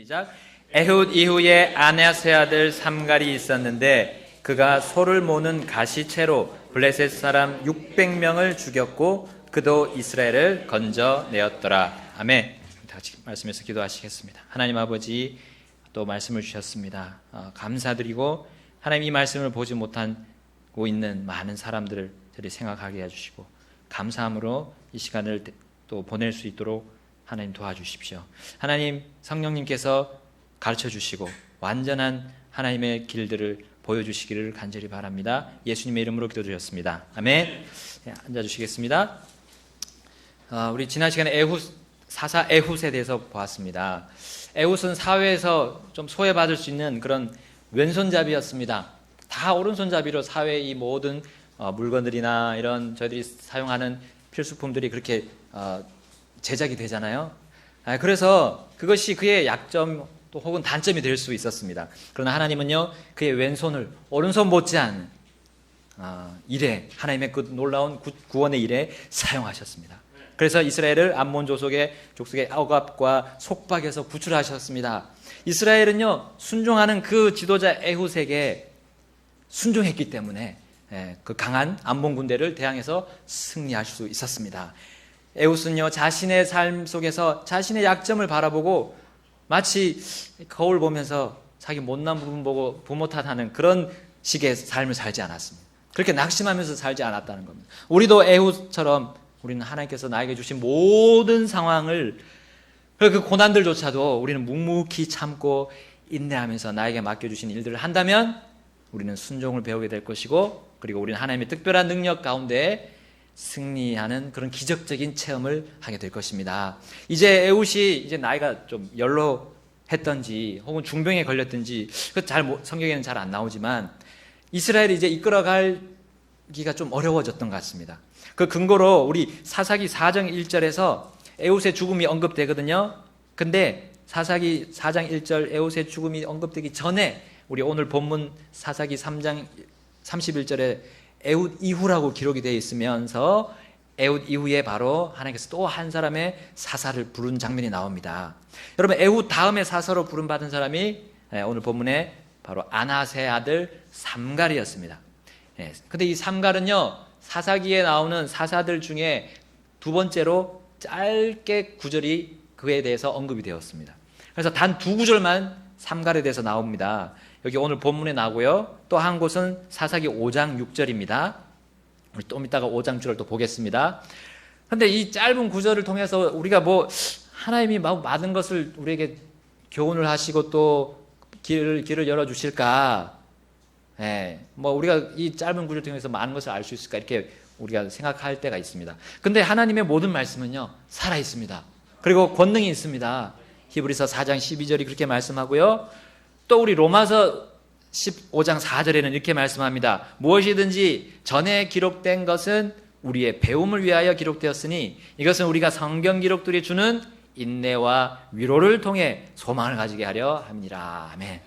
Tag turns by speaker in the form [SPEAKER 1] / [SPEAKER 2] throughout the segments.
[SPEAKER 1] 시작. 에훗 이후에 아나스의 아들 삼갈이 있었는데 그가 소를 모는 가시채로 블레셋 사람 600명을 죽였고 그도 이스라엘을 건져내었더라. 아멘. 다 같이 말씀에서 기도하시겠습니다. 하나님 아버지, 또 말씀을 주셨습니다. 감사드리고 하나님 이 말씀을 보지 못하고 있는 많은 사람들을 저리 생각하게 해주시고 감사함으로 이 시간을 또 보낼 수 있도록 하나님 도와주십시오. 하나님 성령님께서 가르쳐 주시고 완전한 하나님의 길들을 보여주시기를 간절히 바랍니다. 예수님의 이름으로 기도드렸습니다. 아멘. 네, 앉아주시겠습니다. 우리 지난 시간에 사사 에훗에 대해서 보았습니다. 에훗은 사회에서 좀 소외받을 수 있는 그런 왼손잡이였습니다. 다 오른손잡이로 사회의 이 모든 물건들이나 이런 저희들이 사용하는 필수품들이 그렇게 제작이 되잖아요. 그래서 그것이 그의 약점 또 혹은 단점이 될 수 있었습니다. 그러나 하나님은요, 그의 왼손을 오른손 못지않은 일에, 하나님의 그 놀라운 구원의 일에 사용하셨습니다. 그래서 이스라엘을 암몬 족속의 억압과 속박에서 구출하셨습니다. 이스라엘은요, 순종하는 그 지도자 에훗에게 순종했기 때문에 그 강한 암몬 군대를 대항해서 승리할 수 있었습니다. 에훗은요, 자신의 삶 속에서 자신의 약점을 바라보고 마치 거울 보면서 자기 못난 부분 보고 부모 탓하는 그런 식의 삶을 살지 않았습니다. 그렇게 낙심하면서 살지 않았다는 겁니다. 우리도 에훗처럼 우리는 하나님께서 나에게 주신 모든 상황을, 그 고난들조차도 우리는 묵묵히 참고 인내하면서 나에게 맡겨주신 일들을 한다면 우리는 순종을 배우게 될 것이고, 그리고 우리는 하나님의 특별한 능력 가운데 승리하는 그런 기적적인 체험을 하게 될 것입니다. 이제 에훗이 이제 나이가 좀 연로했던지 혹은 중병에 걸렸든지 성경에는 잘 안 나오지만 이스라엘이 이제 이끌어가기가 좀 어려워졌던 것 같습니다. 그 근거로 우리 사사기 4장 1절에서 에훗의 죽음이 언급되거든요. 근데 사사기 4장 1절 에훗의 죽음이 언급되기 전에 우리 오늘 본문 사사기 3장 31절에 에훗 이후라고 기록이 되어 있으면서 에훗 이후에 바로 하나님께서 또 한 사람의 사사를 부른 장면이 나옵니다. 여러분, 에훗 다음에 사사로 부름받은 사람이 오늘 본문에 바로 아낫의 아들 삼갈이었습니다. 근데 이 삼갈은요, 사사기에 나오는 사사들 중에 두 번째로 짧게 구절이 그에 대해서 언급이 되었습니다. 그래서 단 두 구절만 삼갈에 대해서 나옵니다. 여기 오늘 본문에 나오고요. 또 한 곳은 사사기 5장 6절입니다. 우리 좀 이따가 5장 줄을 또 보겠습니다. 그런데 이 짧은 구절을 통해서 우리가 하나님이 많은 것을 우리에게 교훈을 하시고 또 길을 열어주실까? 우리가 이 짧은 구절을 통해서 많은 것을 알 수 있을까? 이렇게 우리가 생각할 때가 있습니다. 근데 하나님의 모든 말씀은요, 살아있습니다. 그리고 권능이 있습니다. 히브리서 4장 12절이 그렇게 말씀하고요. 또 우리 로마서 15장 4절에는 이렇게 말씀합니다. 무엇이든지 전에 기록된 것은 우리의 배움을 위하여 기록되었으니 이것은 우리가 성경 기록들이 주는 인내와 위로를 통해 소망을 가지게 하려 함이라. 아멘.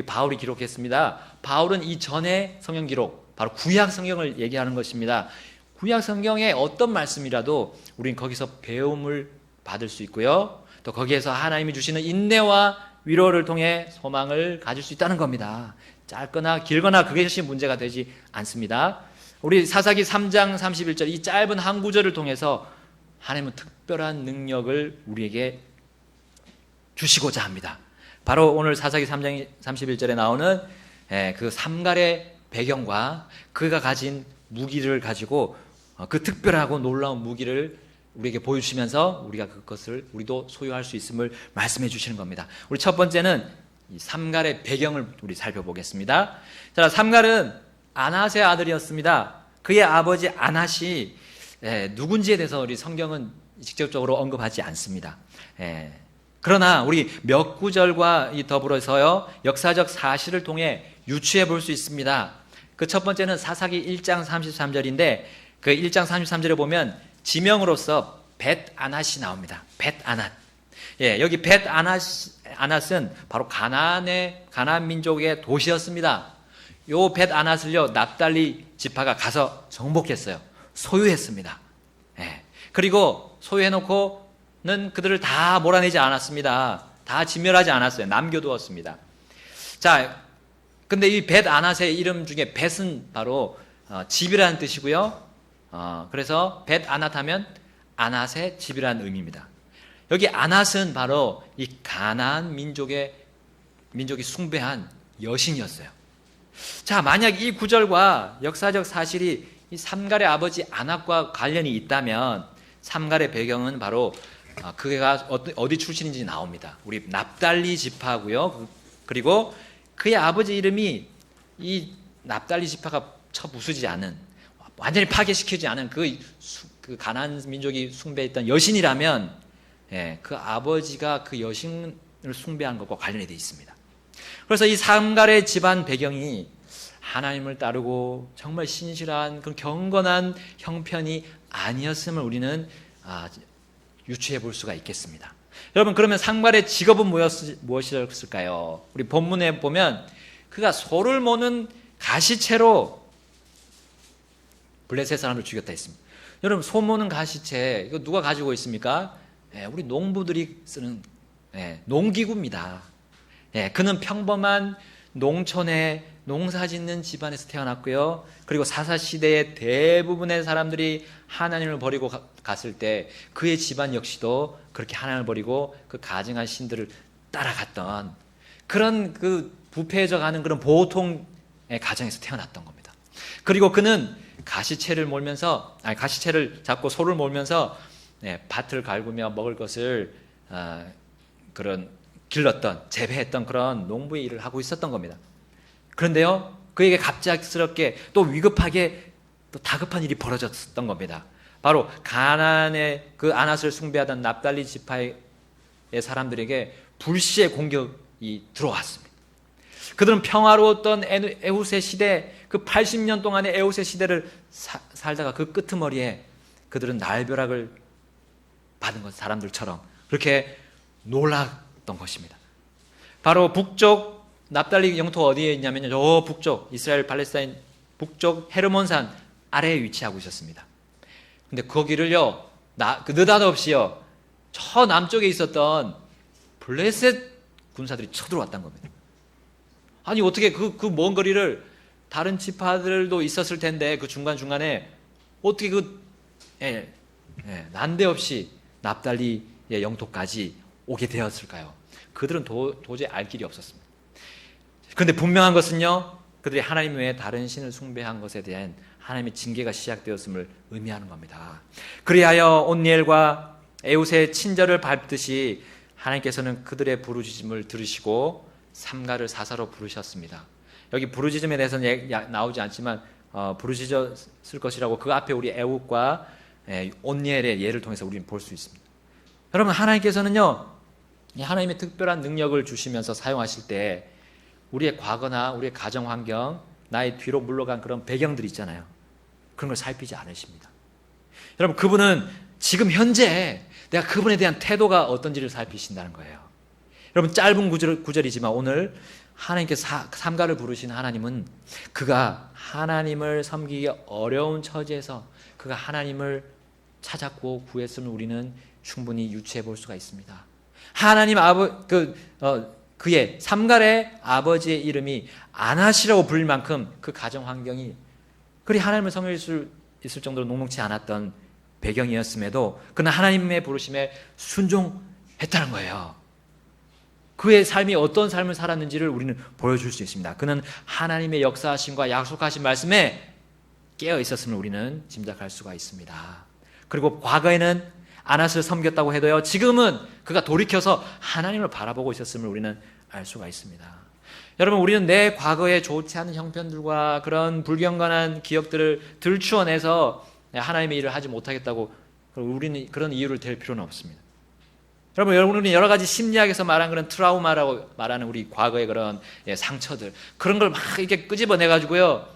[SPEAKER 1] 바울이 기록했습니다. 바울은 이 전에 성경 기록, 바로 구약 성경을 얘기하는 것입니다. 구약 성경의 어떤 말씀이라도 우린 거기서 배움을 받을 수 있고요. 또 거기에서 하나님이 주시는 인내와 위로를 통해 소망을 가질 수 있다는 겁니다. 짧거나 길거나 그것이 문제가 되지 않습니다. 우리 사사기 3장 31절 이 짧은 한 구절을 통해서 하나님은 특별한 능력을 우리에게 주시고자 합니다. 바로 오늘 사사기 3장 31절에 나오는 그 삼갈의 배경과 그가 가진 무기를 가지고 그 특별하고 놀라운 무기를 우리에게 보여주시면서 우리가 그것을 우리도 소유할 수 있음을 말씀해 주시는 겁니다. 우리 첫 번째는 이 삼갈의 배경을 우리 살펴보겠습니다. 자, 삼갈은 아낫의 아들이었습니다. 그의 아버지 아낫이 누군지에 대해서 우리 성경은 직접적으로 언급하지 않습니다. 그러나 우리 몇 구절과 더불어서요, 역사적 사실을 통해 유추해 볼 수 있습니다. 그 첫 번째는 사사기 1장 33절인데 그 1장 33절에 보면 지명으로서 벳 아낫이 나옵니다. 벳 아낫. 여기 벳 아낫은 바로 가나안 민족의 도시였습니다. 요 벳 아낫을요, 납달리 지파가 가서 정복했어요. 소유했습니다. 그리고 소유해놓고는 그들을 다 몰아내지 않았습니다. 다 진멸하지 않았어요. 남겨두었습니다. 자, 근데 이 벳 아낫의 이름 중에 벳은 바로 집이라는 뜻이고요. 그래서 벳 아낫 하면 아낫의 집이라는 의미입니다. 여기 아낫은 바로 이 가나안 민족이 숭배한 여신이었어요. 자, 만약 이 구절과 역사적 사실이 이 삼갈의 아버지 아낫과 관련이 있다면 삼갈의 배경은 바로 그가 어디 출신인지 나옵니다. 우리 납달리 지파고요. 그리고 그의 아버지 이름이 이 납달리 지파가 쳐부수지 않은, 완전히 파괴시키지 않은 그 가나안 민족이 숭배했던 여신이라면, 그 아버지가 그 여신을 숭배한 것과 관련이 되어 있습니다. 그래서 이 삼갈의 집안 배경이 하나님을 따르고 정말 신실한 그런 경건한 형편이 아니었음을 우리는 유추해 볼 수가 있겠습니다. 여러분, 그러면 삼갈의 직업은 무엇이었을까요? 우리 본문에 보면 그가 소를 모는 가시채로 블레셋 사람을 죽였다 했습니다. 여러분, 소 모는 가시채 이거 누가 가지고 있습니까? 우리 농부들이 쓰는 농기구입니다. 그는 평범한 농촌에 농사짓는 집안에서 태어났고요. 그리고 사사시대의 대부분의 사람들이 하나님을 버리고 갔을 때 그의 집안 역시도 그렇게 하나님을 버리고 그 가증한 신들을 따라갔던 그런 그 부패해져가는 그런 보통의 가정에서 태어났던 겁니다. 그리고 그는 가시채를 잡고 소를 몰면서 밭을 갈구며 먹을 것을 그런 길렀던, 재배했던 그런 농부의 일을 하고 있었던 겁니다. 그런데요, 그에게 갑작스럽게 또 위급하게 또 다급한 일이 벌어졌던 겁니다. 바로 가나안의 그 아낫을 숭배하던 납달리 지파의 사람들에게 불시의 공격이 들어왔습니다. 그들은 평화로웠던 에훗의 시대, 그 80년 동안의 에훗의 시대를 살다가 그 끄트머리에 그들은 날벼락을 받은 것 사람들처럼 그렇게 놀랐던 것입니다. 바로 북쪽 납달리 영토 어디에 있냐면요, 저 북쪽 이스라엘 팔레스타인 북쪽 헤르몬산 아래에 위치하고 있었습니다. 근데 거기를요, 느닷없이요, 저 남쪽에 있었던 블레셋 군사들이 쳐들어왔다는 겁니다. 아니, 어떻게 그 먼 거리를 다른 지파들도 있었을 텐데 그 중간중간에 어떻게 난데없이 납달리의 영토까지 오게 되었을까요? 그들은 도저히 알 길이 없었습니다. 그런데 분명한 것은요, 그들이 하나님 외에 다른 신을 숭배한 것에 대한 하나님의 징계가 시작되었음을 의미하는 겁니다. 그리하여 온니엘과 에훗의 친절을 밟듯이 하나님께서는 그들의 부르짖음을 들으시고 삼가를 사사로 부르셨습니다. 여기 부르짖음에 대해서는 나오지 않지만 부르짖었을 것이라고 그 앞에 우리 에훗과 온니엘의 예를 통해서 우리는 볼 수 있습니다. 여러분, 하나님께서는요, 하나님의 특별한 능력을 주시면서 사용하실 때 우리의 과거나 우리의 가정 환경, 나의 뒤로 물러간 그런 배경들이 있잖아요. 그런 걸 살피지 않으십니다. 여러분, 그분은 지금 현재 내가 그분에 대한 태도가 어떤지를 살피신다는 거예요. 여러분, 짧은 구절이지만 오늘 하나님께 삼가를 부르신 하나님은 그가 하나님을 섬기기 어려운 처지에서 그가 하나님을 찾았고 구했음을 우리는 충분히 유추해 볼 수가 있습니다. 하나님 그의 삼갈의 아버지의 이름이 아낫이라고 불릴 만큼 그 가정 환경이 그리 하나님을 섬길 수 있을 정도로 녹록지 않았던 배경이었음에도 그는 하나님의 부르심에 순종했다는 거예요. 그의 삶이 어떤 삶을 살았는지를 우리는 보여줄 수 있습니다. 그는 하나님의 역사하심과 약속하신 말씀에 깨어 있었음을 우리는 짐작할 수가 있습니다. 그리고 과거에는 아낫을 섬겼다고 해도요, 지금은 그가 돌이켜서 하나님을 바라보고 있었음을 우리는 알 수가 있습니다. 여러분, 우리는 내 과거의 좋지 않은 형편들과 그런 불경건한 기억들을 들추어내서 하나님의 일을 하지 못하겠다고 우리는 그런 이유를 댈 필요는 없습니다. 여러분, 우리는 여러 가지 심리학에서 말한 그런 트라우마라고 말하는 우리 과거의 그런 상처들, 그런 걸 막 이렇게 끄집어내가지고요,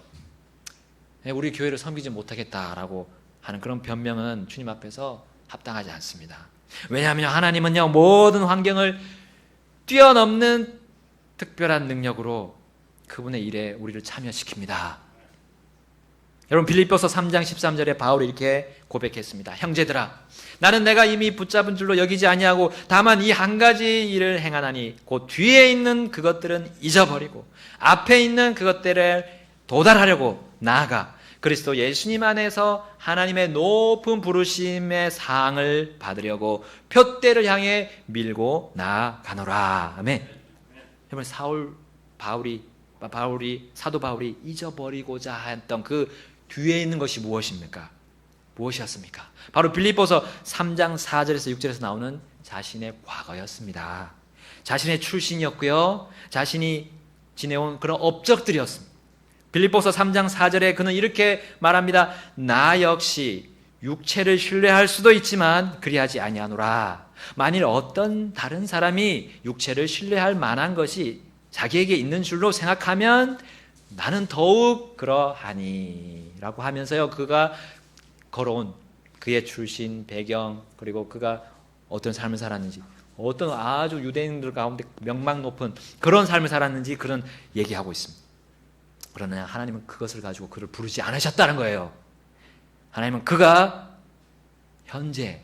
[SPEAKER 1] 우리 교회를 섬기지 못하겠다라고 하는 그런 변명은 주님 앞에서 합당하지 않습니다. 왜냐하면 하나님은요, 모든 환경을 뛰어넘는 특별한 능력으로 그분의 일에 우리를 참여시킵니다. 여러분 빌립보서 3장 13절에 바울이 이렇게 고백했습니다. 형제들아, 나는 내가 이미 붙잡은 줄로 여기지 아니하고 다만 이 한 가지 일을 행하나니 곧 뒤에 있는 그것들은 잊어버리고 앞에 있는 그것들을 도달하려고 나아가 그리스도 예수님 안에서 하나님의 높은 부르심의 상을 받으려고 표대를 향해 밀고 나아가노라. 아멘. 여러분 사도 바울이 잊어버리고자 했던 그 뒤에 있는 것이 무엇입니까? 무엇이었습니까? 바로 빌립보서 3장 4절에서 6절에서 나오는 자신의 과거였습니다. 자신의 출신이었고요. 자신이 지내온 그런 업적들이었습니다. 빌립보서 3장 4절에 그는 이렇게 말합니다. 나 역시 육체를 신뢰할 수도 있지만 그리하지 아니하노라. 만일 어떤 다른 사람이 육체를 신뢰할 만한 것이 자기에게 있는 줄로 생각하면 나는 더욱 그러하니 라고 하면서요, 그가 걸어온 그의 출신, 배경, 그리고 그가 어떤 삶을 살았는지, 어떤 아주 유대인들 가운데 명망 높은 그런 삶을 살았는지 그런 얘기하고 있습니다. 그러나 하나님은 그것을 가지고 그를 부르지 않으셨다는 거예요. 하나님은 그가 현재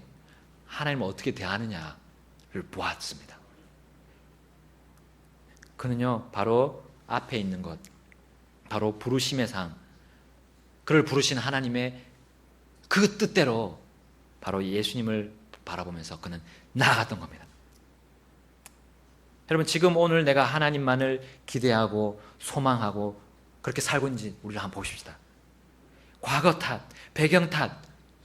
[SPEAKER 1] 하나님을 어떻게 대하느냐를 보았습니다. 그는요, 바로 앞에 있는 것, 바로 부르심의 상, 그를 부르신 하나님의 그 뜻대로 바로 예수님을 바라보면서 그는 나아갔던 겁니다. 여러분, 지금 오늘 내가 하나님만을 기대하고 소망하고 그렇게 살고 있는지 우리가 한번 보십시다. 과거 탓, 배경 탓,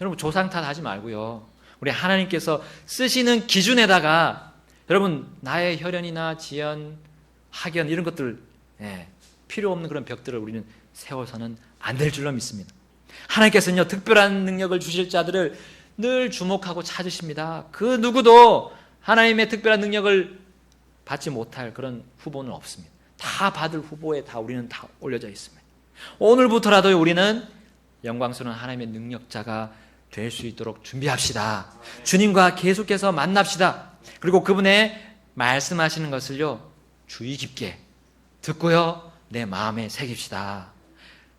[SPEAKER 1] 여러분 조상 탓 하지 말고요. 우리 하나님께서 쓰시는 기준에다가 여러분 나의 혈연이나 지연, 학연 이런 것들 필요 없는 그런 벽들을 우리는 세워서는 안 될 줄로 믿습니다. 하나님께서는요, 특별한 능력을 주실 자들을 늘 주목하고 찾으십니다. 그 누구도 하나님의 특별한 능력을 받지 못할 그런 후보는 없습니다. 다 받을 후보에 다 우리는 다 올려져 있습니다. 오늘부터라도 우리는 영광스러운 하나님의 능력자가 될 수 있도록 준비합시다. 주님과 계속해서 만납시다. 그리고 그분의 말씀하시는 것을요, 주의 깊게 듣고요, 내 마음에 새깁시다.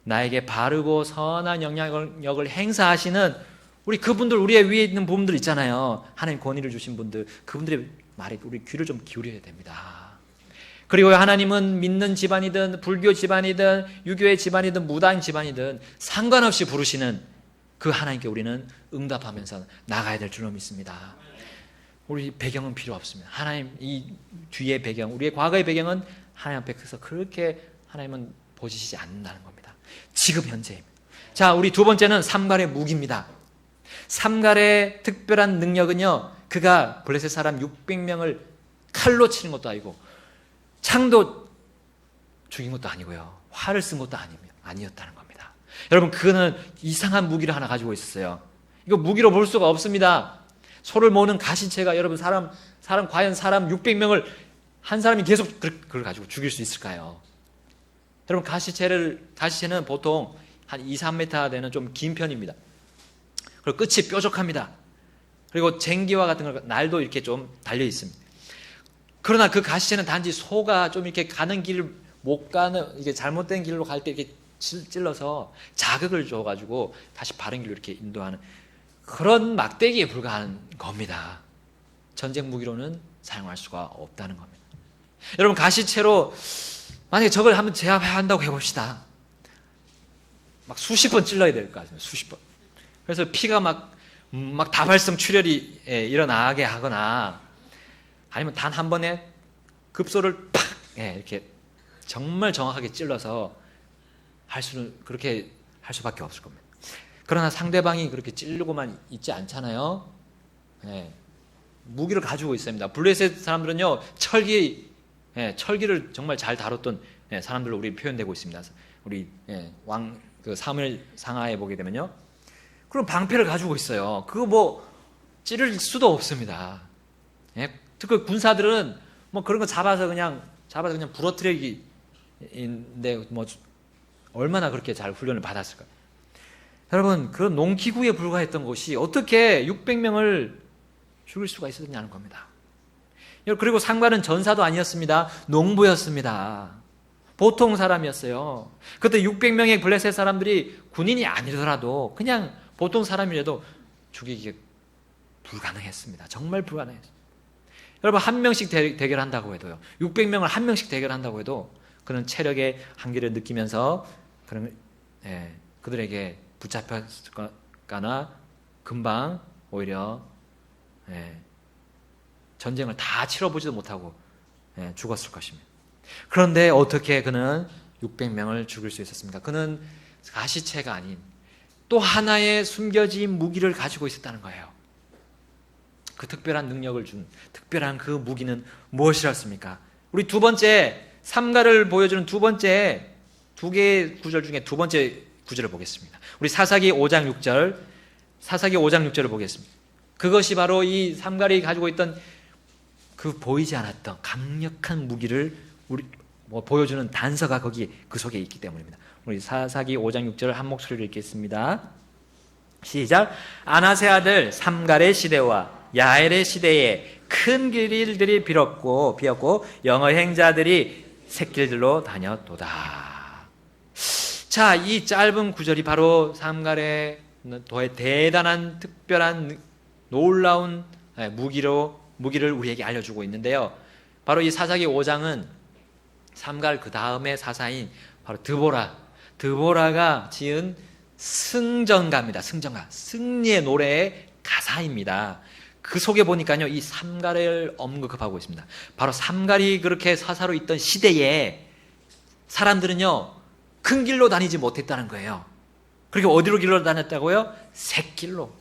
[SPEAKER 1] 나에게 바르고 선한 영향력을 행사하시는 우리 그분들, 우리의 위에 있는 분들 있잖아요. 하나님 권위를 주신 분들, 그분들의 말에 우리 귀를 좀 기울여야 됩니다. 그리고 하나님은 믿는 집안이든 불교 집안이든 유교의 집안이든 무당 집안이든 상관없이 부르시는 그 하나님께 우리는 응답하면서 나가야 될 줄로 믿습니다. 우리 배경은 필요 없습니다. 하나님 이 뒤의 배경, 우리의 과거의 배경은 하나님 앞에서 그렇게 하나님은 보시지 않는다는 겁니다. 지금 현재입니다. 자, 우리 두 번째는 삼갈의 무기입니다. 삼갈의 특별한 능력은요, 그가 블레셋 사람 600명을 칼로 치는 것도 아니고 창도 죽인 것도 아니고요, 활을 쓴 것도 아니었다는 겁니다. 여러분, 그는 이상한 무기를 하나 가지고 있었어요. 이거 무기로 볼 수가 없습니다. 소를 모는 가시체가, 여러분 과연 사람 600명을 한 사람이 계속 그걸 가지고 죽일 수 있을까요? 여러분, 가시체는 보통 한 2, 3m 되는 좀 긴 편입니다. 그리고 끝이 뾰족합니다. 그리고 쟁기와 같은 날도 이렇게 좀 달려 있습니다. 그러나 그 가시체는 단지 소가 좀 이렇게 가는 길을 못 가는, 이게 잘못된 길로 갈 때 이렇게 찔러서 자극을 줘가지고 다시 바른 길로 이렇게 인도하는 그런 막대기에 불과한 겁니다. 전쟁 무기로는 사용할 수가 없다는 겁니다. 여러분, 가시체로 만약에 저걸 한번 제압한다고 해봅시다. 막 수십 번 찔러야 될 것 같습니다. 수십 번. 그래서 피가 막 다발성 출혈이 일어나게 하거나, 아니면 단 한 번에 급소를 팍 이렇게 정말 정확하게 찔러서 그렇게 할 수밖에 없을 겁니다. 그러나 상대방이 그렇게 찌르고만 있지 않잖아요. 무기를 가지고 있습니다. 블레셋 사람들은요, 철기를 정말 잘 다뤘던 사람들로 우리 표현되고 있습니다. 우리 사무엘 상하에 보게 되면요, 그럼 방패를 가지고 있어요. 그거 뭐 찌를 수도 없습니다. 특히 군사들은 뭐 그런 거 잡아서 그냥 부러뜨리기인데 뭐 얼마나 그렇게 잘 훈련을 받았을까요? 여러분, 그런 농기구에 불과했던 것이 어떻게 600명을 죽일 수가 있었냐는 겁니다. 그리고 상관은 전사도 아니었습니다. 농부였습니다. 보통 사람이었어요. 그때 600명의 블레셋 사람들이 군인이 아니더라도 그냥 보통 사람이라도 죽이기 불가능했습니다. 정말 불가능했어요. 여러분, 한 명씩 대결한다고 해도요, 600명을 한 명씩 대결한다고 해도 그는 체력의 한계를 느끼면서 그들에게 붙잡혔거나 금방 오히려 전쟁을 다 치러보지도 못하고 죽었을 것입니다. 그런데 어떻게 그는 600명을 죽일 수 있었습니까? 그는 가시체가 아닌 또 하나의 숨겨진 무기를 가지고 있었다는 거예요. 그 특별한 능력을 준 특별한 그 무기는 무엇이었습니까? 우리 두 번째, 삼가를 보여주는 두 번째, 두 개의 구절 중에 두 번째 구절을 보겠습니다. 우리 사사기 5장 6절, 사사기 5장 6절을 보겠습니다. 그것이 바로 이 삼갈이 가지고 있던 그 보이지 않았던 강력한 무기를 보여주는 단서가 거기 그 속에 있기 때문입니다. 우리 사사기 5장 6절을 한 목소리로 읽겠습니다. 시작. 아나세 아들 삼갈의 시대와 야엘의 시대에 큰 길들이 비었고 영어 행자들이 샛길들로 다녔도다. 자, 이 짧은 구절이 바로 삼갈의 대단한 특별한 놀라운 무기를 우리에게 알려주고 있는데요. 바로 이 사사기 5장은 삼갈 그 다음의 사사인 바로 드보라가 지은 승전가입니다. 승리의 노래의 가사입니다. 그 속에 보니까요, 이 삼갈을 언급하고 있습니다. 바로 삼갈이 그렇게 사사로 있던 시대에 사람들은요, 큰 길로 다니지 못했다는 거예요. 그리고 어디로 길로 다녔다고요? 샛길로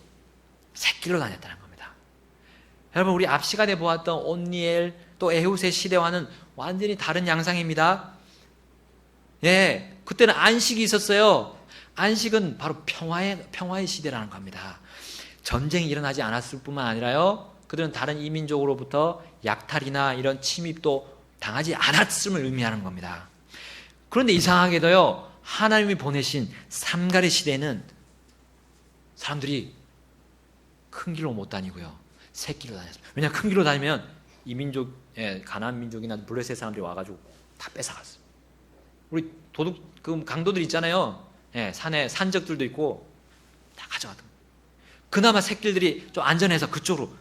[SPEAKER 1] 다녔다는 겁니다. 여러분, 우리 앞 시간에 보았던 온니엘 또 에훗의 시대와는 완전히 다른 양상입니다. 그때는 안식이 있었어요. 안식은 바로 평화의 시대라는 겁니다. 전쟁이 일어나지 않았을 뿐만 아니라요, 그들은 다른 이민족으로부터 약탈이나 이런 침입도 당하지 않았음을 의미하는 겁니다. 그런데 이상하게도요, 하나님이 보내신 삼갈의 시대에는 사람들이 큰 길로 못 다니고요, 샛길로 다녔습니다. 왜냐하면 큰 길로 다니면 이 민족, 가나안 민족이나 블레셋 사람들이 와가지고 다 뺏어갔어요. 우리 강도들 있잖아요. 산에 산적들도 있고 다 가져갔던 거예요. 그나마 샛길들이 좀 안전해서 그쪽으로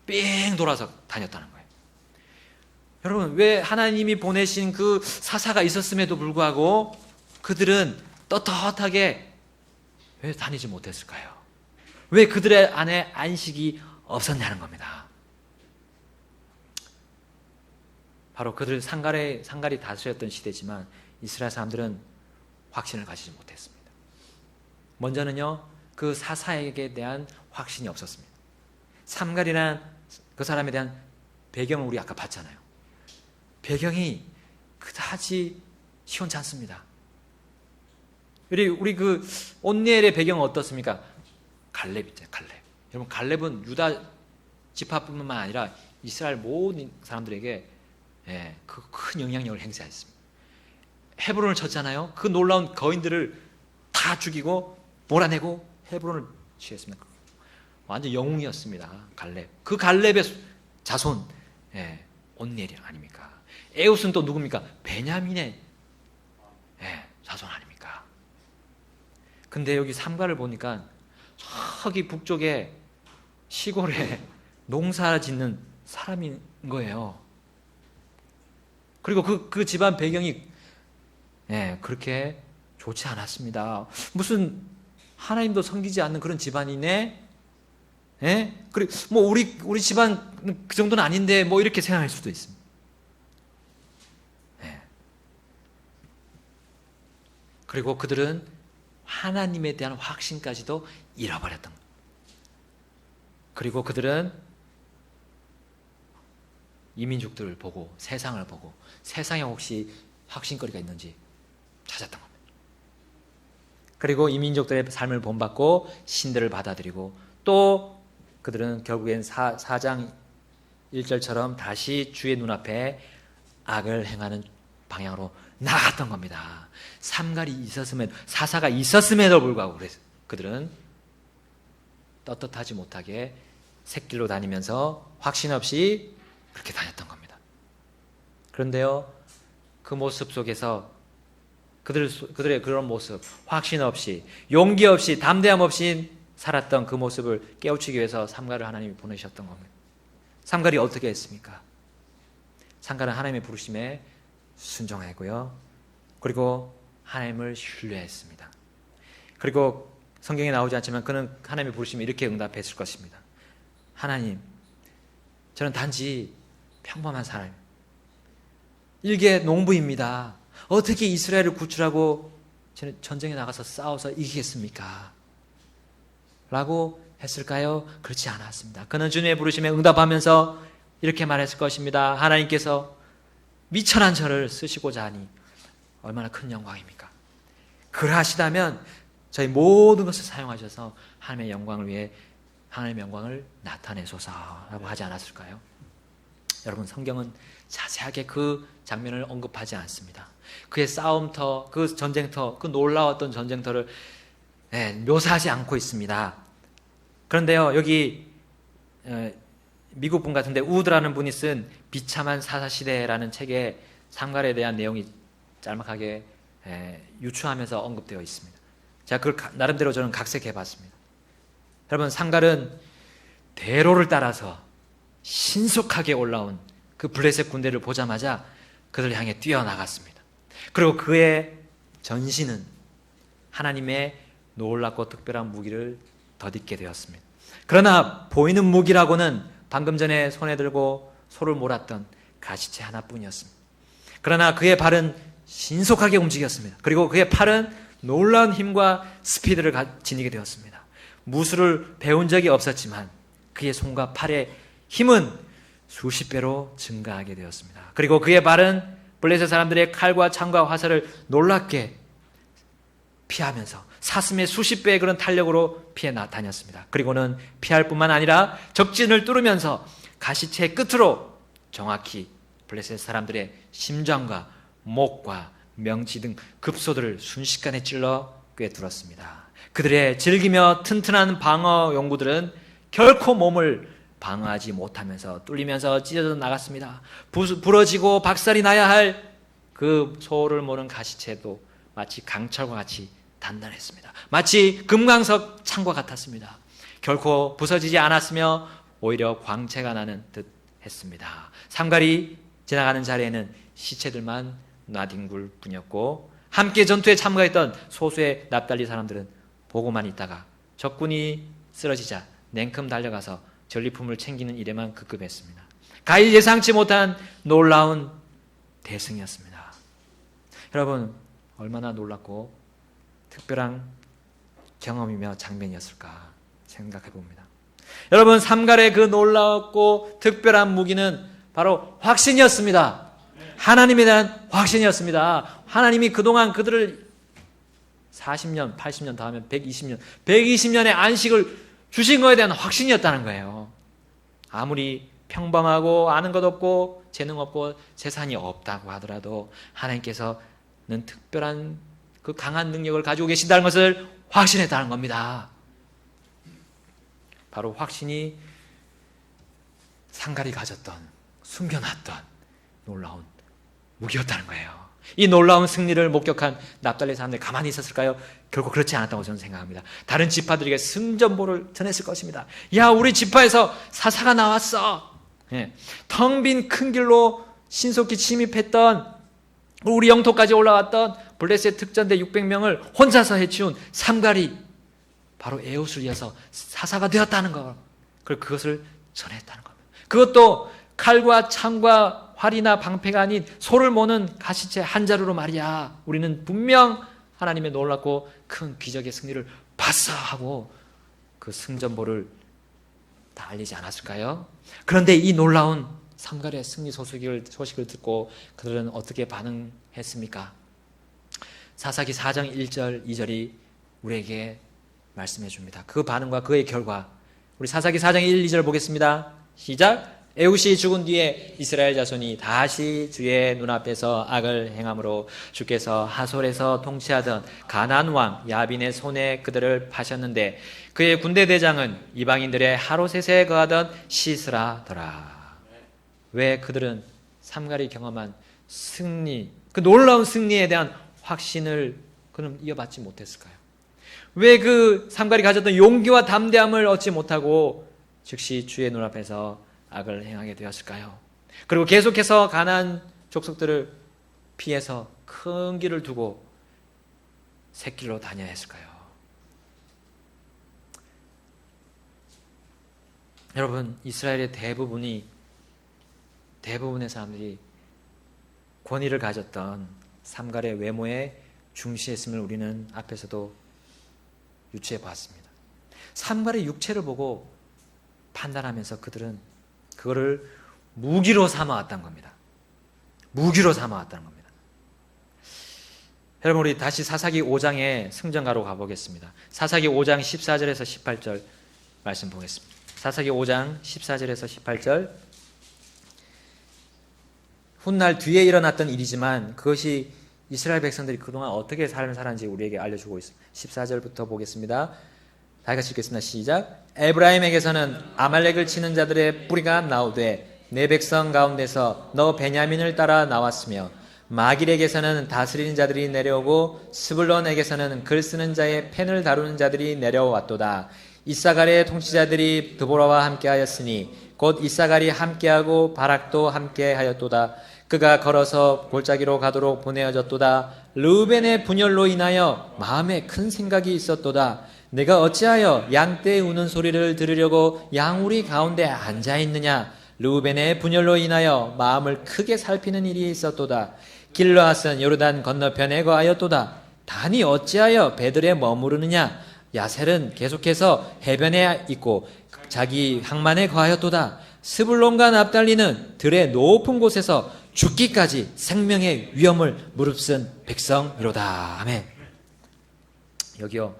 [SPEAKER 1] 삥 돌아서 다녔다는 거예요. 여러분, 왜 하나님이 보내신 그 사사가 있었음에도 불구하고 그들은 떳떳하게 왜 다니지 못했을까요? 왜 그들의 안에 안식이 없었냐는 겁니다. 바로 그들 상갈이 다스렸던 시대지만 이스라엘 사람들은 확신을 가지지 못했습니다. 먼저는요, 그 사사에게 대한 확신이 없었습니다. 삼갈이라는 그 사람에 대한 배경을 우리 아까 봤잖아요. 배경이 그다지 시원치 않습니다. 우리 그 온니엘의 배경은 어떻습니까? 갈렙 있잖아요. 여러분, 갈렙은 유다 지파뿐만 아니라 이스라엘 모든 사람들에게 그 큰 영향력을 행사했습니다. 헤브론을 쳤잖아요. 그 놀라운 거인들을 다 죽이고 몰아내고 헤브론을 취했습니다. 완전 영웅이었습니다. 갈렙. 그 갈렙의 자손 온니엘이 아닙니까? 에훗은 또 누굽니까? 베냐민의 자손 아닙니까? 근데 여기 삼갈을 보니까 저기 북쪽에 시골에 농사 짓는 사람인 거예요. 그리고 그 집안 배경이 그렇게 좋지 않았습니다. 무슨 하나님도 섬기지 않는 그런 집안이네? 그리고 뭐 우리 집안 그 정도는 아닌데 뭐 이렇게 생각할 수도 있습니다. 그리고 그들은 하나님에 대한 확신까지도 잃어버렸던 거예요. 그리고 그들은 이민족들을 보고 세상을 보고 세상에 혹시 확신거리가 있는지 찾았던 겁니다. 그리고 이민족들의 삶을 본받고 신들을 받아들이고 또 그들은 결국엔 4장 1절처럼 다시 주의 눈앞에 악을 행하는 방향으로 나갔던 겁니다. 사사가 있었음에도 불구하고 그들은 떳떳하지 못하게 샛길로 다니면서 확신 없이 그렇게 다녔던 겁니다. 그런데요, 그 모습 속에서 그들의 그런 모습, 확신 없이, 용기 없이, 담대함 없이 살았던 그 모습을 깨우치기 위해서 삼가를 하나님이 보내셨던 겁니다. 삼갈이 어떻게 했습니까? 삼갈은 하나님의 부르심에 순종하고요. 그리고 하나님을 신뢰했습니다. 그리고 성경에 나오지 않지만 그는 하나님의 부르심에 이렇게 응답했을 것입니다. 하나님, 저는 단지 평범한 사람입니다. 일개 농부입니다. 어떻게 이스라엘을 구출하고 저는 전쟁에 나가서 싸워서 이기겠습니까? 라고 했을까요? 그렇지 않았습니다. 그는 주님의 부르심에 응답하면서 이렇게 말했을 것입니다. 하나님께서 미천한 저를 쓰시고자 하니 얼마나 큰 영광입니까? 그러하시다면 저희 모든 것을 사용하셔서 하나님의 영광을 위해 하나님의 영광을 나타내소서라고 하지 않았을까요? 여러분, 성경은 자세하게 그 장면을 언급하지 않습니다. 그의 싸움터, 그 전쟁터, 그 놀라웠던 전쟁터를 묘사하지 않고 있습니다. 그런데요, 여기 미국 분 같은데 우드라는 분이 쓴 비참한 사사시대라는 책에 삼갈에 대한 내용이 짤막하게 유추하면서 언급되어 있습니다. 제가 그걸 나름대로 저는 각색해봤습니다. 여러분, 삼갈은 대로를 따라서 신속하게 올라온 그 블레셋 군대를 보자마자 그들을 향해 뛰어나갔습니다. 그리고 그의 전신은 하나님의 놀랍고 특별한 무기를 덧입게 되었습니다. 그러나 보이는 무기라고는 방금 전에 손에 들고 소를 몰았던 가시체 하나뿐이었습니다. 그러나 그의 발은 신속하게 움직였습니다. 그리고 그의 팔은 놀라운 힘과 스피드를 지니게 되었습니다. 무술을 배운 적이 없었지만 그의 손과 팔의 힘은 수십 배로 증가하게 되었습니다. 그리고 그의 발은 블레셋 사람들의 칼과 창과 화살을 놀랍게 피하면서 사슴의 수십 배의 그런 탄력으로 피해 다녔습니다. 그리고는 피할 뿐만 아니라 적진을 뚫으면서 가시체 끝으로 정확히 블레셋 사람들의 심장과 목과 명치 등 급소들을 순식간에 찔러 꿰뚫었습니다. 그들의 질기며 튼튼한 방어 용구들은 결코 몸을 방어하지 못하면서 뚫리면서 찢어져 나갔습니다. 부러지고 박살이 나야 할 그 소를 모는 가시체도 마치 강철과 같이 단단했습니다. 마치 금강석 창과 같았습니다. 결코 부서지지 않았으며 오히려 광채가 나는 듯 했습니다. 삼갈이 지나가는 자리에는 시체들만 나뒹굴 뿐이었고 함께 전투에 참가했던 소수의 납달리 사람들은 보고만 있다가 적군이 쓰러지자 냉큼 달려가서 전리품을 챙기는 일에만 급급했습니다. 가히 예상치 못한 놀라운 대승이었습니다. 여러분, 얼마나 놀랍고 특별한 경험이며 장면이었을까 생각해 봅니다. 여러분, 삼갈의 그 놀랍고 특별한 무기는 바로 확신이었습니다. 하나님에 대한 확신이었습니다. 하나님이 그동안 그들을 40년, 80년 더 하면 120년의 안식을 주신 것에 대한 확신이었다는 거예요. 아무리 평범하고 아는 것 없고 재능 없고 재산이 없다고 하더라도 하나님께서는 특별한 그 강한 능력을 가지고 계신다는 것을 확신했다는 겁니다. 바로 확신이 삼갈이 가졌던, 숨겨놨던 놀라운 무기였다는 거예요. 이 놀라운 승리를 목격한 납달리 사람들이 가만히 있었을까요? 결국 그렇지 않았다고 저는 생각합니다. 다른 지파들에게 승전보를 전했을 것입니다. 야, 우리 지파에서 사사가 나왔어. 텅 빈 큰 길로 신속히 침입했던, 우리 영토까지 올라왔던 블레셋 특전대 600명을 혼자서 해치운 삼갈이 바로 에웃을 이어서 사사가 되었다는 거. 그리고 그것을 전했다는 겁니다. 그것도 칼과 창과 활이나 방패가 아닌 소를 모는 가시체 한 자루로 말이야. 우리는 분명 하나님의 놀랍고 큰 기적의 승리를 봤어 하고 그 승전보를 다 알리지 않았을까요? 그런데 이 놀라운 삼갈의 승리 소식을 듣고 그들은 어떻게 반응했습니까? 사사기 4장 1절 2절이 우리에게 말씀해 줍니다. 그 반응과 그의 결과, 우리 사사기 4장 1, 2절 보겠습니다. 시작. 에웃이 죽은 뒤에 이스라엘 자손이 다시 주의 눈앞에서 악을 행함으로 주께서 하솔에서 통치하던 가나안 왕 야빈의 손에 그들을 파셨는데 그의 군대 대장은 이방인들의 하롯셋에 거하던 시스라더라. 왜 그들은 삼갈이 경험한 승리, 그 놀라운 승리에 대한 확신을 그는 이어받지 못했을까요? 왜 그 삼갈이 가졌던 용기와 담대함을 얻지 못하고 즉시 주의 눈앞에서 악을 행하게 되었을까요? 그리고 계속해서 가나안 족속들을 피해서 큰 길을 두고 샛길로 다녀야 했을까요? 여러분, 이스라엘의 대부분의 사람들이 권위를 가졌던 삼갈의 외모에 중시했음을 우리는 앞에서도 유추해 보았습니다. 삼갈의 육체를 보고 판단하면서 그들은 그거를 무기로 삼아왔던 겁니다. 무기로 삼아왔다는 겁니다. 여러분, 우리 다시 사사기 5장의 승전가로 가보겠습니다. 사사기 5장 14절에서 18절 말씀 보겠습니다. 사사기 5장 14절에서 18절. 훗날 뒤에 일어났던 일이지만 그것이 이스라엘 백성들이 그동안 어떻게 삶을 살았는지 우리에게 알려주고 있습니다. 14절부터 보겠습니다. 다 같이 읽겠습니다. 시작. 에브라임에게서는 아말렉을 치는 자들의 뿌리가 나오되 내 백성 가운데서 너 베냐민을 따라 나왔으며 마길에게서는 다스리는 자들이 내려오고 스불론에게서는 글 쓰는 자의 펜을 다루는 자들이 내려왔도다. 이사갈의 통치자들이 드보라와 함께하였으니 곧 이사갈이 함께하고 바락도 함께하였도다. 그가 걸어서 골짜기로 가도록 보내어졌도다. 르우벤의 분열로 인하여 마음에 큰 생각이 있었도다. 내가 어찌하여 양떼 우는 소리를 들으려고 양우리 가운데 앉아있느냐. 르우벤의 분열로 인하여 마음을 크게 살피는 일이 있었도다. 길르앗은 요르단 건너편에 거하였도다. 단이 어찌하여 베들에 머무르느냐. 야셀은 계속해서 해변에 있고 자기 항만에 거하였도다. 스불론과 납달리는 들의 높은 곳에서 죽기까지 생명의 위험을 무릅쓴 백성이로다. 아멘. 여기요,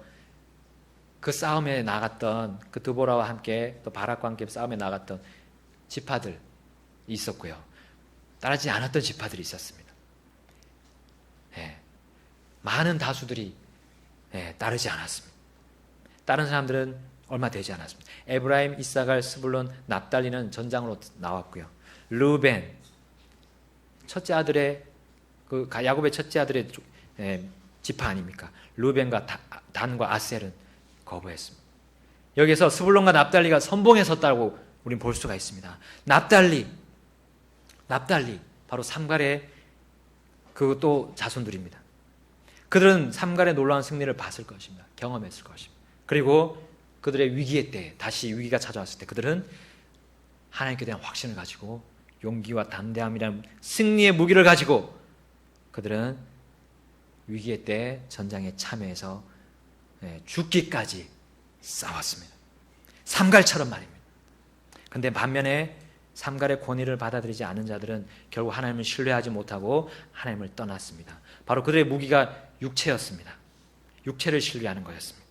[SPEAKER 1] 그 싸움에 나갔던 그 드보라와 함께 또 바락과 함께 싸움에 나갔던 지파들이 있었고요, 따르지 않았던 지파들이 있었습니다. 많은 다수들이 따르지 않았습니다. 다른 사람들은 얼마 되지 않았습니다. 에브라임, 이사갈, 스불론, 납달리는 전장으로 나왔고요. 르우벤, 첫째 아들의 그 야곱의 첫째 아들의 지파 아닙니까? 르우벤과 단과 아셀은 거부했습니다. 여기서 스불론과 납달리가 선봉에 섰다고 우리는 볼 수가 있습니다. 납달리 바로 삼갈의 그 또 자손들입니다. 그들은 삼갈의 놀라운 승리를 봤을 것입니다. 경험했을 것입니다. 그리고 그들의 위기의 때, 다시 위기가 찾아왔을 때 그들은 하나님께 대한 확신을 가지고 용기와 담대함이라는 승리의 무기를 가지고 그들은 위기의 때 전장에 참여해서 죽기까지 싸웠습니다. 삼갈처럼 말입니다. 그런데 반면에 삼갈의 권위를 받아들이지 않은 자들은 결국 하나님을 신뢰하지 못하고 하나님을 떠났습니다. 바로 그들의 무기가 육체였습니다. 육체를 신뢰하는 거였습니다.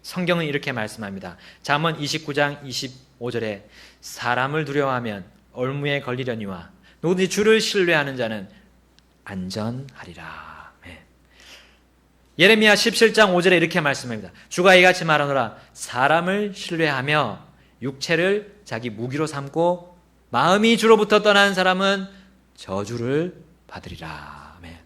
[SPEAKER 1] 성경은 이렇게 말씀합니다. 잠언 29장 25절에 사람을 두려워하면 올무에 걸리려니와 누구든지 주를 신뢰하는 자는 안전하리라. 예레미야 17장 5절에 이렇게 말씀합니다. 주가 이같이 말하노라. 사람을 신뢰하며 육체를 자기 무기로 삼고 마음이 주로부터 떠난 사람은 저주를 받으리라. 아멘.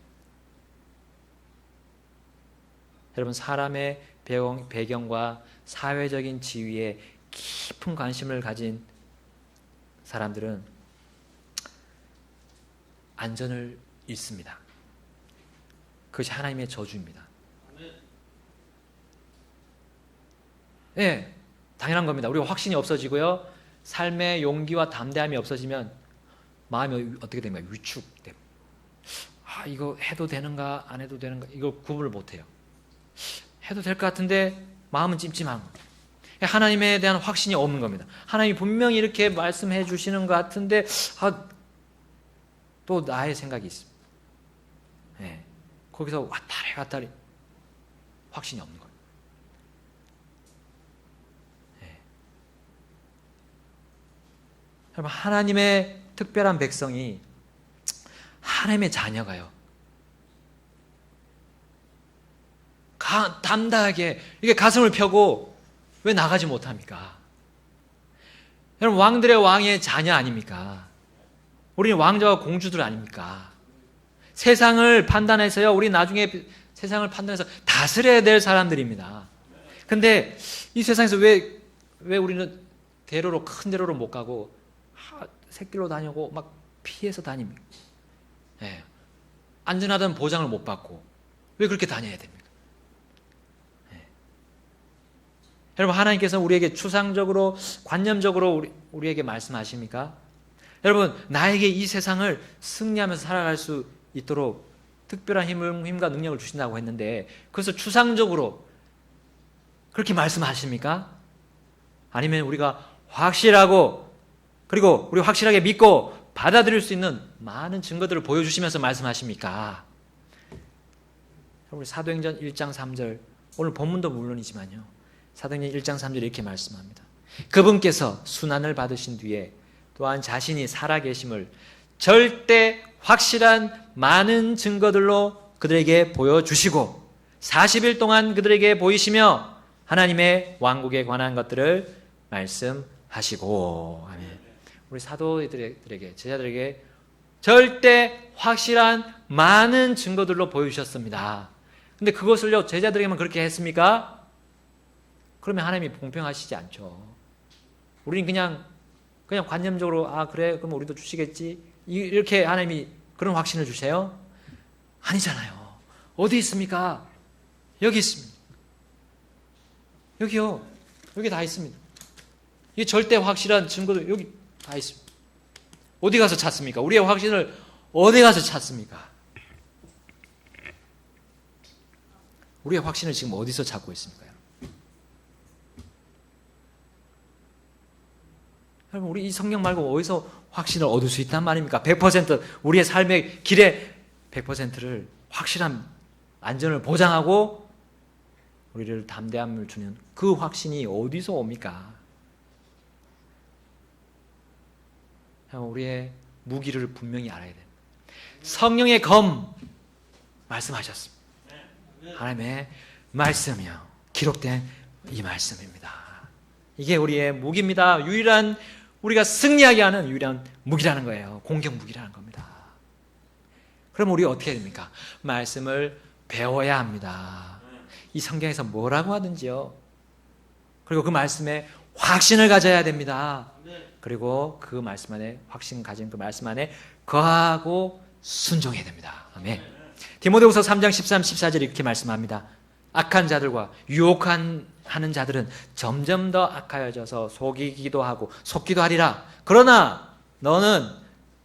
[SPEAKER 1] 여러분, 사람의 배경과 사회적인 지위에 깊은 관심을 가진 사람들은 안전을 잃습니다. 그것이 하나님의 저주입니다. 네, 당연한 겁니다. 우리가 확신이 없어지고요, 삶의 용기와 담대함이 없어지면 마음이 어떻게 됩니까? 위축됩니다. 이거 해도 되는가 안 해도 되는가, 이걸 구분을 못해요. 해도 될 것 같은데 마음은 찜찜한 겁니다. 하나님에 대한 확신이 없는 겁니다. 하나님이 분명히 이렇게 말씀해 주시는 것 같은데 또 나의 생각이 있습니다. 거기서 왔다리 갔다리 확신이 없는 거예요. 여러분, 하나님의 특별한 백성이, 하나님의 자녀가요, 담대하게 이게 가슴을 펴고 왜 나가지 못합니까? 여러분, 왕들의 왕의 자녀 아닙니까? 우리는 왕자와 공주들 아닙니까? 세상을 판단해서요, 우리 나중에 세상을 판단해서 다스려야 될 사람들입니다. 근데 이 세상에서 왜 우리는 대로로, 큰 대로로 못 가고 새길로 다니고 막 피해서 다닙니까? 예. 안전하다는 보장을 못 받고 왜 그렇게 다녀야 됩니까? 예. 여러분, 하나님께서 우리에게 추상적으로, 관념적으로 우리에게 말씀하십니까? 여러분, 나에게 이 세상을 승리하면서 살아갈 수 있도록 특별한 힘과 능력을 주신다고 했는데, 그것을 추상적으로 그렇게 말씀하십니까? 아니면 우리가 확실하고, 그리고 우리 확실하게 믿고 받아들일 수 있는 많은 증거들을 보여주시면서 말씀하십니까? 우리 사도행전 1장 3절, 오늘 본문도 물론이지만요, 사도행전 1장 3절 이렇게 말씀합니다. 그분께서 순환을 받으신 뒤에 또한 자신이 살아계심을 절대 확실한 많은 증거들로 그들에게 보여주시고 40일 동안 그들에게 보이시며 하나님의 왕국에 관한 것들을 말씀하시고, 아멘. 우리 사도들에게, 제자들에게 절대 확실한 많은 증거들로 보여주셨습니다. 근데 그것을요, 제자들에게만 그렇게 했습니까? 그러면 하나님이 공평하시지 않죠. 우리는 그냥 관념적으로, 그래, 그럼 우리도 주시겠지, 이렇게 하나님이 그런 확신을 주세요? 아니잖아요. 어디 있습니까? 여기 있습니다. 여기요. 여기 다 있습니다. 이 절대 확실한 증거도 여기 다 있습니다. 어디 가서 찾습니까? 우리의 확신을 어디 가서 찾습니까? 우리의 확신을 지금 어디서 찾고 있습니까? 여러분, 우리 이 성경 말고 어디서 확신을 얻을 수 있단 말입니까? 100% 우리의 삶의 길에 100%를 확실한 안전을 보장하고 우리를 담대함을 주는 그 확신이 어디서 옵니까? 우리의 무기를 분명히 알아야 됩니다. 성령의 검 말씀하셨습니다. 하나님의 말씀이요, 기록된 이 말씀입니다. 이게 우리의 무기입니다. 유일한, 우리가 승리하게 하는 유일한 무기라는 거예요. 공격 무기라는 겁니다. 그럼 우리 어떻게 해야 됩니까? 말씀을 배워야 합니다. 이 성경에서 뭐라고 하든지요, 그리고 그 말씀에 확신을 가져야 됩니다. 그리고 그 말씀 안에, 확신 가진 그 말씀 안에 거하고 순종해야 됩니다. 아멘. 디모데후서 3장 13, 14절 이렇게 말씀합니다. 악한 자들과 유혹하는 자들은 점점 더 악하여져서 속이기도 하고 속기도 하리라. 그러나 너는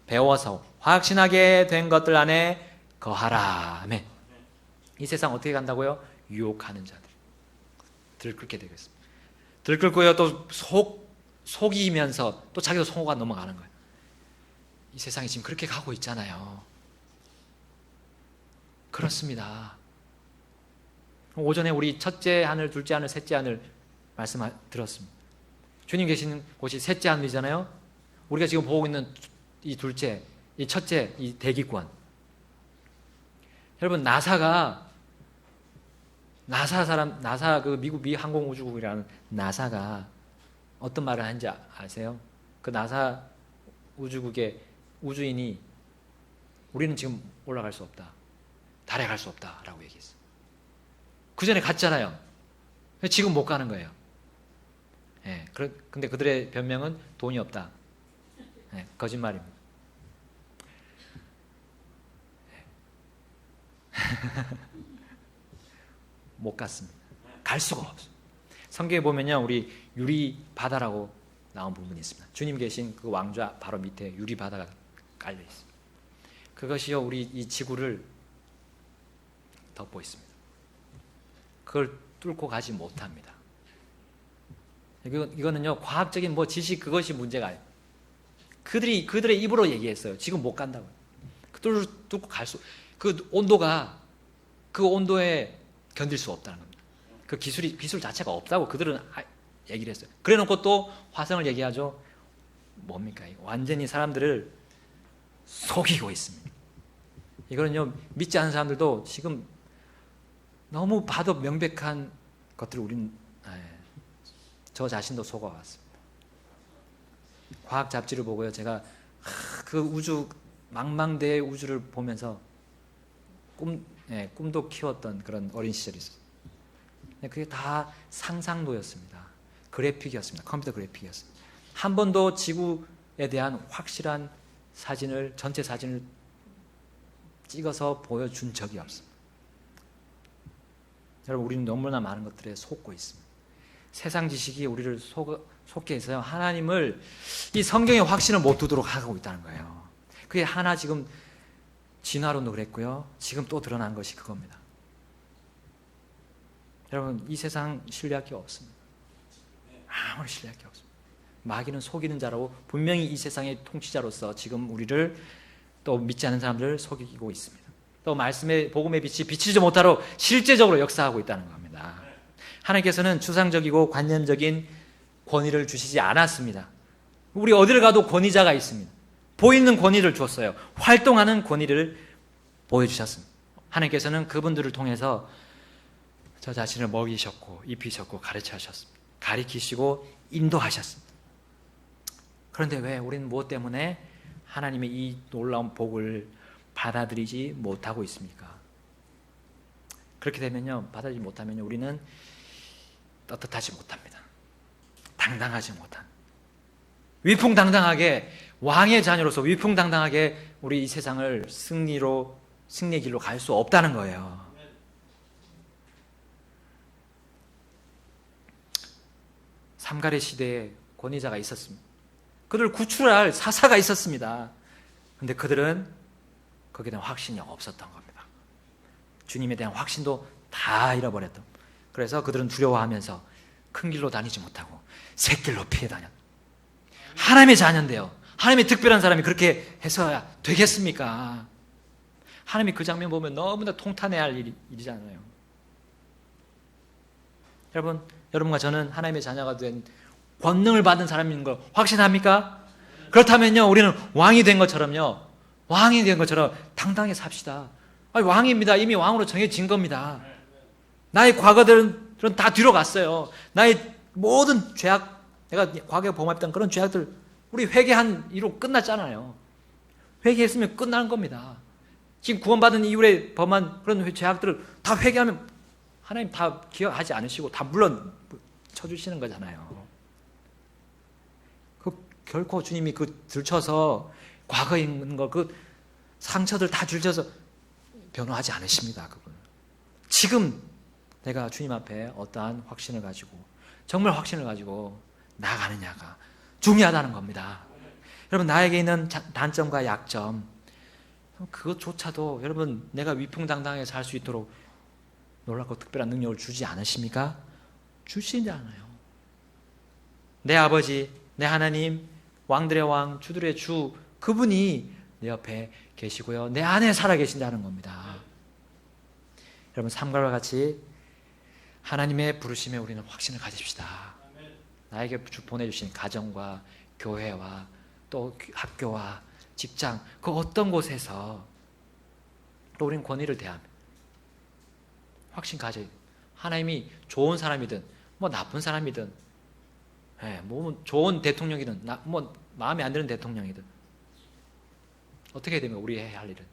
[SPEAKER 1] 배워서 확신하게 된 것들 안에 거하라. 아멘. 이 세상 어떻게 간다고요? 유혹하는 자들. 들끓게 되겠습니다. 들끓고요, 또 속이면서 또 자기도 속아 넘어가는 거예요. 이 세상이 지금 그렇게 가고 있잖아요. 그렇습니다. 오전에 우리 첫째 하늘, 둘째 하늘, 셋째 하늘 말씀 들었습니다. 주님 계시는 곳이 셋째 하늘이잖아요. 우리가 지금 보고 있는 이 둘째, 이 첫째, 이 대기권. 여러분, 나사 그 미국 미 항공우주국이라는 나사가 어떤 말을 하는지 아세요? 그 나사 우주국의 우주인이 우리는 지금 올라갈 수 없다, 달에 갈 수 없다라고 얘기했어요. 그 전에 갔잖아요. 지금 못 가는 거예요. 예, 근데 그들의 변명은 돈이 없다. 예, 거짓말입니다. 못 갔습니다. 갈 수가 없어요. 성경에 보면요, 우리 유리 바다라고 나온 부분이 있습니다. 주님 계신 그 왕좌 바로 밑에 유리 바다가 깔려 있습니다. 그것이요, 우리 이 지구를 덮고 있습니다. 그걸 뚫고 가지 못합니다. 이거는요, 과학적인 지식, 그것이 문제가 아니에요. 그들의 입으로 얘기했어요. 지금 못 간다고요. 뚫고 그 온도에 견딜 수 없다는 겁니다. 그 기술 자체가 없다고 그들은 얘기를 했어요. 그래 놓고 또 화성을 얘기하죠. 뭡니까? 완전히 사람들을 속이고 있습니다. 이거는요, 믿지 않는 사람들도 지금 너무 봐도 명백한 것들을 저 자신도 속아왔습니다. 과학 잡지를 보고요, 제가 그 망망대해 우주를 보면서 꿈도 키웠던 그런 어린 시절이 있었어요. 그게 다 상상도였습니다. 그래픽이었습니다. 컴퓨터 그래픽이었습니다. 한 번도 지구에 대한 확실한 사진을, 전체 사진을 찍어서 보여준 적이 없습니다. 여러분, 우리는 너무나 많은 것들에 속고 있습니다. 세상 지식이 우리를 속게 해서요, 하나님을, 이 성경의 확신을 못 두도록 하고 있다는 거예요. 그게 하나 지금 진화론도 그랬고요, 지금 또 드러난 것이 그겁니다. 여러분, 이 세상 신뢰할 게 없습니다. 아무리 신뢰할 게 없습니다. 마귀는 속이는 자라고 분명히 이 세상의 통치자로서 지금 우리를, 또 믿지 않는 사람들을 속이고 있습니다. 또 말씀의 복음의 빛이 비치지 못하도록 실제적으로 역사하고 있다는 겁니다. 하나님께서는 추상적이고 관념적인 권위를 주시지 않았습니다. 우리 어디를 가도 권위자가 있습니다. 보이는 권위를 주었어요. 활동하는 권위를 보여주셨습니다. 하나님께서는 그분들을 통해서 저 자신을 먹이셨고 입히셨고 가르치셨습니다. 가리키시고 인도하셨습니다. 그런데 왜 우리는 무엇 때문에 하나님의 이 놀라운 복을 받아들이지 못하고 있습니까? 그렇게 되면요, 받아들이지 못하면 우리는 떳떳하지 못합니다. 당당하지 못한, 위풍당당하게 왕의 자녀로서 위풍당당하게 우리 이 세상을 승리의 길로 갈 수 없다는 거예요. 삼가래 시대에 권위자가 있었습니다. 그들을 구출할 사사가 있었습니다. 그런데 그들은 거기에 대한 확신이 없었던 겁니다. 주님에 대한 확신도 다 잃어버렸던. 그래서 그들은 두려워하면서 큰 길로 다니지 못하고 샛길로 피해 다녔. 하나님의 자녀인데요, 하나님의 특별한 사람이 그렇게 해서야 되겠습니까? 하나님이 그 장면 보면 너무나 통탄해야 할 일이잖아요. 여러분과 저는 하나님의 자녀가 된 권능을 받은 사람인 걸 확신합니까? 그렇다면요, 우리는 왕이 된 것처럼요, 왕이 된 것처럼 당당히 삽시다. 아니, 왕입니다. 이미 왕으로 정해진 겁니다. 나의 과거들은 다 뒤로 갔어요. 나의 모든 죄악, 내가 과거에 범했던 그런 죄악들, 우리 회개한 이로 끝났잖아요. 회개했으면 끝나는 겁니다. 지금 구원받은 이후에 범한 그런 죄악들을 다 회개하면 하나님 다 기억하지 않으시고 다 물론 쳐주시는 거잖아요. 결코 주님이 들쳐서 과거에 있는 거, 그 상처들 다 들쳐서 변호하지 않으십니다. 그분. 지금 내가 주님 앞에 어떠한 확신을 가지고, 정말 확신을 가지고 나아가느냐가 중요하다는 겁니다. 여러분, 나에게 있는 단점과 약점, 그것조차도 여러분, 내가 위풍당당하게 살 수 있도록 놀랍고 특별한 능력을 주지 않으십니까? 주시지 않아요. 내 아버지, 내 하나님, 왕들의 왕, 주들의 주, 그분이 내 옆에 계시고요, 내 안에 살아계신다는 겁니다. 여러분, 삶과 같이 하나님의 부르심에 우리는 확신을 가집시다. 나에게 보내주신 가정과 교회와 또 학교와 직장, 그 어떤 곳에서 또 우리는 권위를 대하며 확신 가져야 돼요. 하나님이 좋은 사람이든 뭐 나쁜 사람이든, 뭐 좋은 대통령이든 뭐 마음에 안 드는 대통령이든 어떻게 해야 됩니까? 우리 해야 할 일은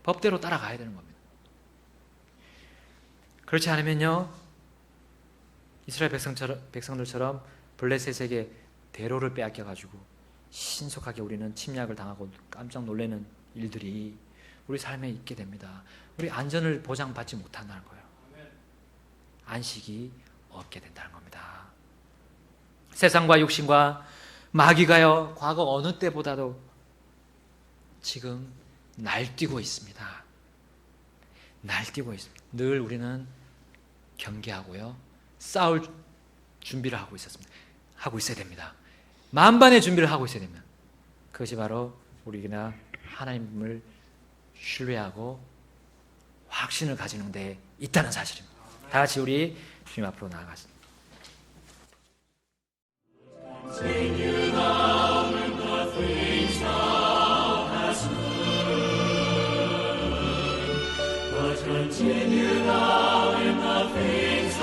[SPEAKER 1] 법대로 따라가야 되는 겁니다. 그렇지 않으면요, 이스라엘 백성들처럼 블레셋에게 대로를 빼앗겨가지고 신속하게 우리는 침략을 당하고 깜짝 놀라는 일들이 우리 삶에 있게 됩니다. 우리 안전을 보장받지 못한다는 거예요. 안식이 없게 된다는 겁니다. 세상과 육신과 마귀가요, 과거 어느 때보다도 지금 날뛰고 있습니다. 날뛰고 있습니다. 늘 우리는 경계하고요, 싸울 준비를 하고 있어야 됩니다. 만반의 준비를 하고 있어야 됩니다. 그것이 바로 우리가 하나님을 신뢰하고 확신을 가지는 데 있다는 사실입니다. 다 같이 우리 주님 앞으로 나아가겠습니다. Continue now in the things thou hast heard, but continue now in the things